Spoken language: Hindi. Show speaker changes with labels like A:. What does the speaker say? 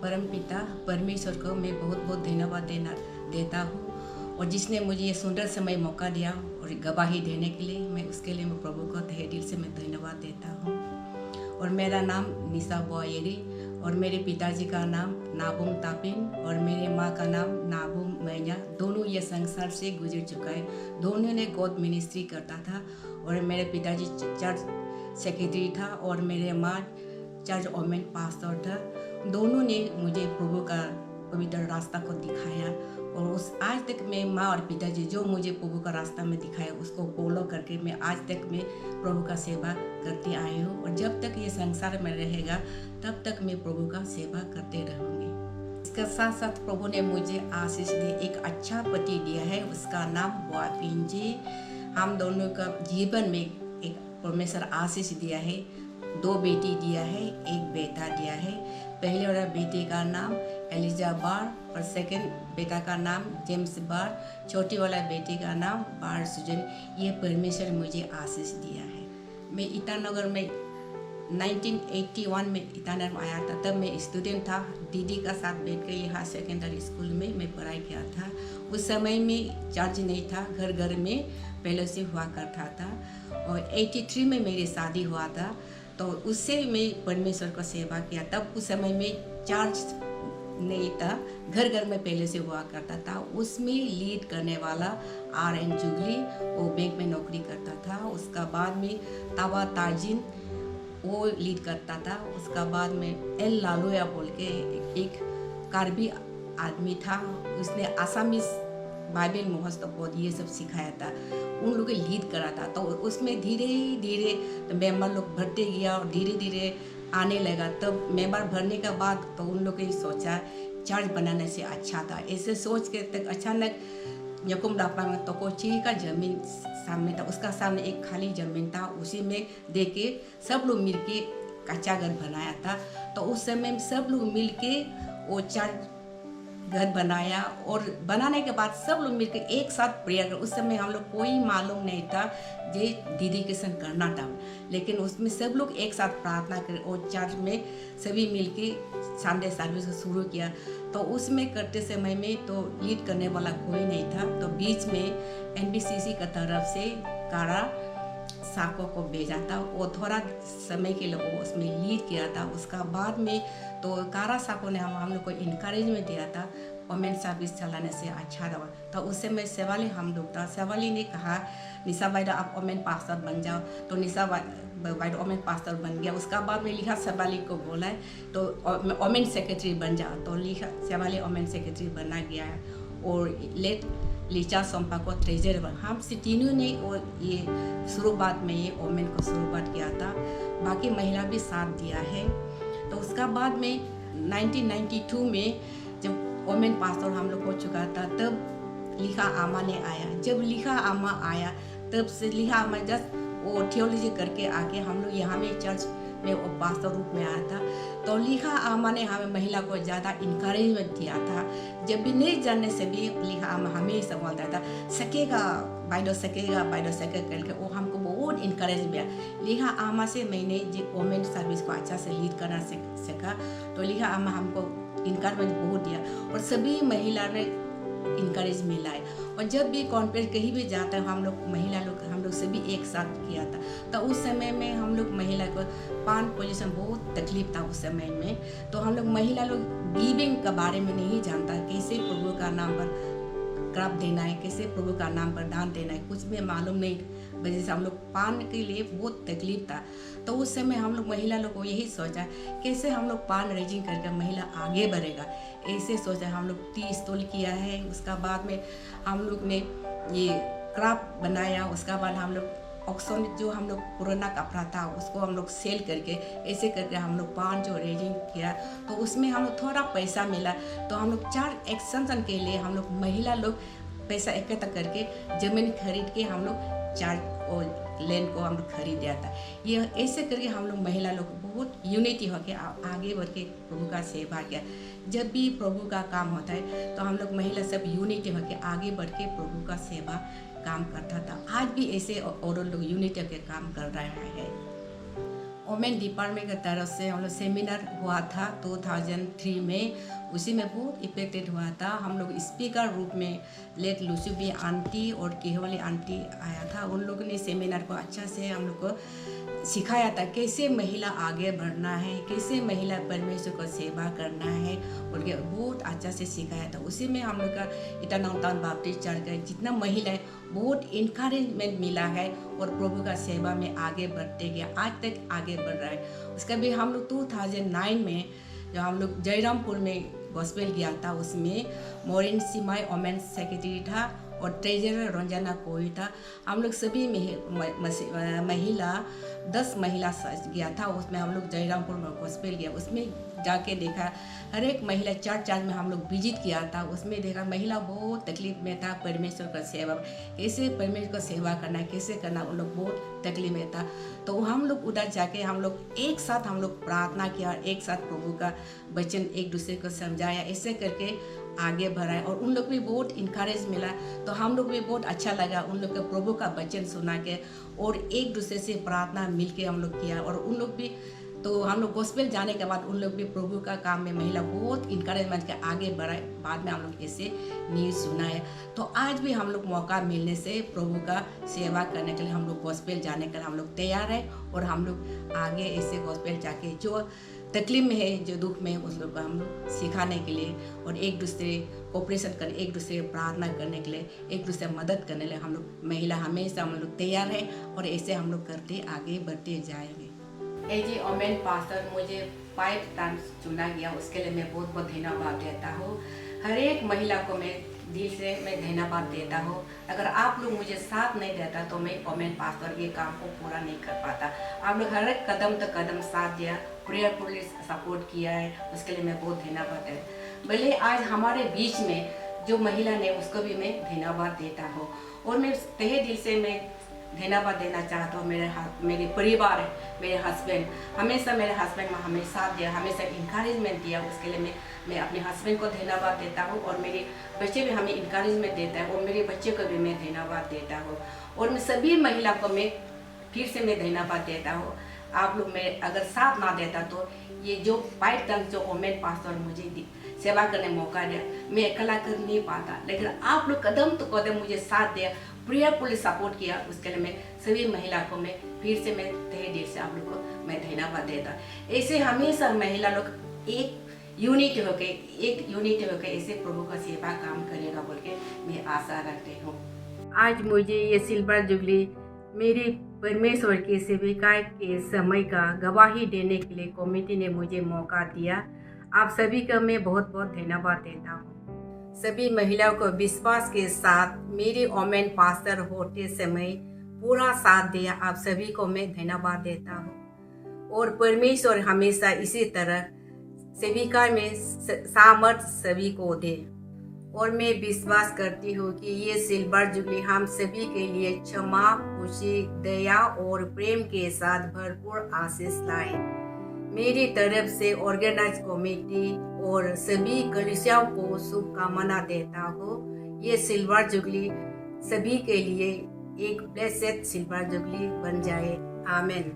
A: परमपिता परमेश्वर को मैं बहुत बहुत धन्यवाद देता हूँ, और जिसने मुझे ये सुंदर समय मौका दिया और गवाही देने के लिए मैं उसके लिए मैं प्रभु को तहे दिल से मैं धन्यवाद देता हूँ। और मेरा नाम निशा बोआयेरी और मेरे पिताजी का नाम नाबुंग तापिन और मेरे माँ का नाम नाबुंग मैया। दोनों ये संसार से गुजर चुका है। दोनों ने गॉड मिनिस्ट्री करता था और मेरे पिताजी चर्च सेक्रेटरी था और मेरे माँ चर्च ओमेन पास्टर था। दोनों ने मुझे प्रभु का पवित्र रास्ता को दिखाया और उस आज तक मैं माँ और पिताजी जो मुझे प्रभु का रास्ता में दिखाया उसको फॉलो करके मैं आज तक मैं प्रभु का सेवा करती आई हूँ, और जब तक ये संसार में रहेगा तब तक मैं प्रभु का सेवा करते रहूँगी। इसके साथ साथ प्रभु ने मुझे आशीष दी, एक अच्छा पति दिया है, उसका नाम बोआपिन जी। हम दोनों का जीवन में एक परमेश्वर आशीष दिया है। 2 बेटी दिया है, 1 बेटा दिया है। पहले वाला बेटे का नाम एलिजा बार और सेकंड बेटा का नाम जेम्स बार, छोटी वाला बेटे का नाम बार सुजन। ये परमेश्वर मुझे आशीष दिया है। मैं ईटानगर में 1981 में ईटानगर में आया था। तब मैं स्टूडेंट था, दीदी का साथ बैठ कर यहाँ सेकेंडरी स्कूल में मैं पढ़ाई किया था। उस समय में चर्च नहीं था, घर घर में फेलोशिप हुआ करता था। और 83 में मेरी शादी हुआ था, तो उससे मैं परमेश्वर को सेवा किया। तब उस समय में चर्च नहीं था, घर घर में पहले से हुआ करता था। उसमें लीड करने वाला RN जुगली, वो बैंक में नौकरी करता था। उसका बाद में तावा ताजिन वो लीड करता था। उसका बाद में एल लालुया बोल के एक कार्बी आदमी था, उसने आसामीज बाइबल मुहस्त ये सब सिखाया था, उन लोगों को लीड करा था। तो उसमें धीरे धीरे तो मेंबर लोग बढ़ते गया और धीरे धीरे आने लगा। तब मेंबर भरने के बाद तो उन लोगों ने सोचा चर्च बनाने से अच्छा था। ऐसे सोच के तक अचानक यकुम डापा में तो कोची का जमीन सामने था, उसका सामने एक खाली जमीन था, उसी में दे के सब लोग मिल के कच्चा घर बनाया था। तो उस समय सब लोग मिल के वो चर्च घर बनाया और बनाने के बाद सब लोग मिलकर एक साथ प्रेयर कर। उस समय हम लोग कोई मालूम नहीं था जे दीदी के संग करना था, लेकिन उसमें सब लोग एक साथ प्रार्थना कर और चर्च में सभी मिलके संडे सर्विस को शुरू किया। तो उसमें करते समय में तो लीड करने वाला कोई नहीं था, तो बीच में NBCC की तरफ से कारा साको को भेजा था। वो थोड़ा समय के लिए वो उसमें लीड किया था। उसका बाद में तो कारा साको ने हम लोग को इनकरेजमेंट दिया था वोमेन सर्विस चलाने से अच्छा था। तो उस समय सेवाली हम लोग था, सेवाली ने कहा निशा वाइडा आप वोमेन पास्टर बन जाओ, तो निशा वाइडा वोमेन पास्टर बन गया। उसका बाद में लिखा सेवाली को बोला है तो वोमेन सेक्रेटरी बन जाओ, तो लिखा सेवाली वोमेन सेक्रेटरी बना गया है। और लेट लीचा सोम्पा को ट्रेजर हम से तीनों ने और ये शुरुआत में ये वोमेन को शुरुआत किया था, बाकी महिला भी साथ दिया है। तो उसका बाद में 1992 में जब वोमेन पास्टर हम लोग हो चुका था, तब लिखा आमा ने आया। जब लिखा आमा आया तब से लिखा आमा जस्ट वो थियोलॉजी करके आके हम लोग यहाँ में चर्च में वो पास्टर रूप में आया था। तो लिखा आमा ने हमें महिला को ज़्यादा इनकरेजमेंट दिया था। जब भी नहीं जानने से भी लिखा आमा हमें ही संभालता था, सकेगा बाइडो सकेगा करके वो हमको बहुत इनकरेज किया। लिखा आमा से मैंने जो वोमेन सर्विस को अच्छा से लीड करना सीखा, तो लिखा आमा हमको इनकरेजमेंट बहुत दिया और सभी महिला ने इनकरेज मिला है। और जब भी कॉन्फ्रेंस कहीं भी जाता है हम लोग महिला लोग हम लोग सभी एक साथ किया था। तो उस समय में हम लोग महिला को 5 पोजीशन बहुत तकलीफ था उस समय में। तो हम लोग महिला लोग गिविंग के बारे में नहीं जानता, कैसे प्रभु का नाम पर क्राप देना है, कैसे प्रभु का नाम पर दान देना है, कुछ भी मालूम नहीं वजह से हम लोग पान के लिए बहुत तकलीफ था। तो उस समय हम लोग महिला लोग को यही सोचा कैसे हम लोग पान रेजिंग करके महिला आगे बढ़ेगा, ऐसे सोचा हम लोग 30 तोल किया है। उसका बाद में हम लोग ने ये क्राफ्ट बनाया। उसका बाद हम लोग ऑक्सन जो हम लोग पुराना कपड़ा था उसको हम लोग सेल करके ऐसे करके हम लोग पान जो रेजिंग किया, तो उसमें हम लोग थोड़ा पैसा मिला। तो हम लोग 4 एक्सटेंशन के लिए हम लोग महिला लोग पैसा इकट्ठा करके ज़मीन खरीद के हम लोग 4 लैंड को हम लोग खरीद दिया था। ये ऐसे करके हम लोग महिला लोग बहुत यूनिटी होकर आगे बढ़ के प्रभु का सेवा किया। जब भी प्रभु का काम होता है तो हम लोग महिला सब यूनिटी होकर आगे बढ़ के प्रभु का सेवा काम करता था। आज भी ऐसे और लोग यूनिटी होकर काम कर रहे हैं। वोमेन डिपार्टमेंट की तरफ से हम लोग सेमिनार हुआ था 2003 में। उसी में बहुत इफेक्टेड हुआ था। हम लोग स्पीकर रूप में लेट लुसुबी आंटी और केहवली आंटी आया था। उन लोगों ने सेमिनार को अच्छा से हम लोग को सिखाया था कैसे महिला आगे बढ़ना है, कैसे महिला परमेश्वर को सेवा करना है, बोल के बहुत अच्छा से सिखाया था। उसी में हम लोग का इटानौतान बाप्टिस्ट चढ़ गए जितना महिला है बहुत इनकरेजमेंट मिला है और प्रभु का सेवा में आगे बढ़ते गया, आज तक आगे बढ़ रहा है। उसका भी हम लोग 2009 में जो हम लोग जयरामपुर में गॉस्पेल गया था, उसमें मोरिन सिमाई वोमेन सेक्रेटरी था और ट्रेजरर रंजना कोई था। हम लोग सभी महिला 10 महिला गया था। उसमें हम लोग जयरामपुर में गॉस्पेल गया, उसमें जाके देखा हर एक महिला चर्च में हम लोग विजिट किया था। उसमें देखा महिला बहुत तकलीफ में था, परमेश्वर का सेवा कैसे परमेश्वर का सेवा करना है, कैसे करना, उन लोग बहुत तकलीफ में था। तो हम लोग उधर जाके हम लोग एक साथ हम लोग प्रार्थना किया, एक साथ प्रभु का वचन एक दूसरे को समझाया, ऐसे करके आगे बढ़ाए और उन लोग भी बहुत इनकरेज मिला। तो हम लोग भी बहुत अच्छा लगा उन लोग के प्रभु का वचन सुना के और एक दूसरे से प्रार्थना मिल के हम लोग किया। और उन लोग भी तो हम लोग गॉस्पेल जाने के बाद उन लोग भी प्रभु का काम में महिला बहुत इनकरेजमेंट के आगे बढ़ाए। बाद में हम लोग ऐसे न्यूज़ सुनाए। तो आज भी हम लोग मौका मिलने से प्रभु का सेवा करने के लिए हम लोग गॉस्पेल जाने के लिए हम लोग तैयार है और हम लोग आगे ऐसे गॉस्पेल जाके जो तकलीफ में है, जो दुख में है, उस लोग को हम लोग सिखाने के लिए और एक दूसरे कोऑपरेशन करने, एक दूसरे प्रार्थना करने के लिए, एक दूसरे मदद करने के लिए हम लोग महिला हमेशा हम लोग तैयार है और ऐसे हम लोग करते आगे बढ़ते जाएंगे। एज ए वोमेन पास्टर मुझे 5 टाइम्स चुना गया, उसके लिए मैं बहुत बहुत धन्यवाद देता हूँ। हर एक महिला को मैं दिल से मैं धन्यवाद देता हूँ। अगर आप लोग मुझे साथ नहीं देता तो मैं वोमेन पास्टर ये काम को पूरा नहीं कर पाता। आप लोग हर एक कदम तो कदम साथ दिया, प्रेयरफुली सपोर्ट किया है, उसके लिए मैं बहुत धन्यवाद है। भले आज हमारे बीच में जो महिला ने उसको भी मैं धन्यवाद देता हूँ और मैं तहे दिल से मैं धन्यवाद देना चाहता हूँ मेरे परिवार है, मेरे हस्बैंड हमेशा मेरे हस्बैंड में हमें साथ दिया, हमेशा इंकरेजमेंट दिया। उसके लिए मैं अपने हस्बैंड को धन्यवाद देता हूँ और मेरे बच्चे भी हमें इंकरेजमेंट देता है और मेरे बच्चे को भी मैं धन्यवाद देता हूँ। और मैं सभी महिला को मैं फिर से मैं धन्यवाद देता हूँ। आप लोग मेरे अगर साथ ना देता तो ये जो 5 टाइम्स जो वोमेन पास्टर मुझे सेवा करने मौका दिया, मैं अकेला कर नहीं पाता। लेकिन आप लोग कदम तो कदम मुझे साथ दिया, प्रेयरफुली सपोर्ट किया, उसके लिए मैं सभी महिला को मैं फिर से मैं तहे दिल से आप लोग को मैं धन्यवाद देता। ऐसे हमेशा महिला लोग एक यूनिट होके ऐसे प्रभु का सेवा काम करेगा बोल के मैं आशा रखती हूँ। आज मुझे ये सिल्वर जुबली मेरे परमेश्वर की सेविका के समय का गवाही देने के लिए कमेटी ने मुझे मौका दिया। आप सभी का मैं बहुत बहुत धन्यवाद देता हूँ। सभी महिलाओं को विश्वास के साथ मेरे वोमेन पास्टर होते समय पूरा साथ दिया, आप सभी को मैं धन्यवाद देता हूँ। और परमेश्वर हमेशा इसी तरह सेविका में सामर्थ सभी को दे। और मैं विश्वास करती हूँ कि ये सिल्वर जुबली हम सभी के लिए क्षमा, खुशी, दया और प्रेम के साथ भरपूर आशीष लाए। मेरी तरफ से ऑर्गेनाइज कमेटी और सभी कलीसियाओं को शुभकामना देता हूँ। ये सिल्वर जुबली सभी के लिए एक ब्लेसेड सिल्वर जुबली बन जाए। आमीन।